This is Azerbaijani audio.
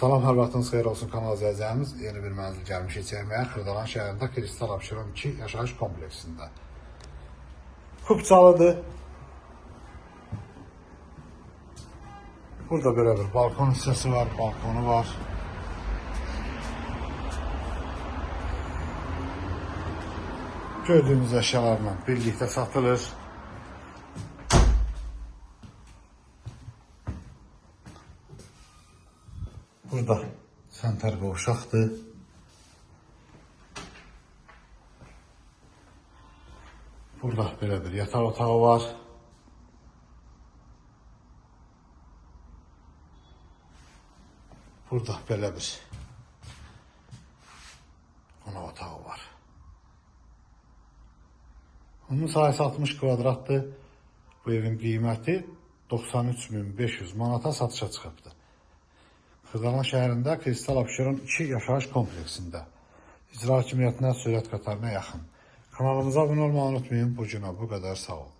Salam, hər vaxtınız xeyir olsun kanal izləyicilərimiz. Yeni bir mənzil gəlmişik çəkməyə. Xırdalan şəhərində Kristal Abşeron 2 yaşayış kompleksində. Kubçalıdır. Burada belə bir balkon hissəsi var, balkonu var. Gördüyünüz əşyalarla birlikdə satılır. Burada sanitar qovşaqdır. Burada belə bir yataq otağı var. Burada belə bir qonaq otağı var. Bunun sayısı 60 kvadratdır. Bu evin qiyməti 93.500 manata satışa çıxıbdır. Xırdalan şəhərində Kristal Abşeron 2 yaşayış kompleksində. İcra hakimiyyətinə, sürət qatarına yaxın. Kanalımıza abunə olmayı unutmayın. Bu günə bu qədər, sağ olun.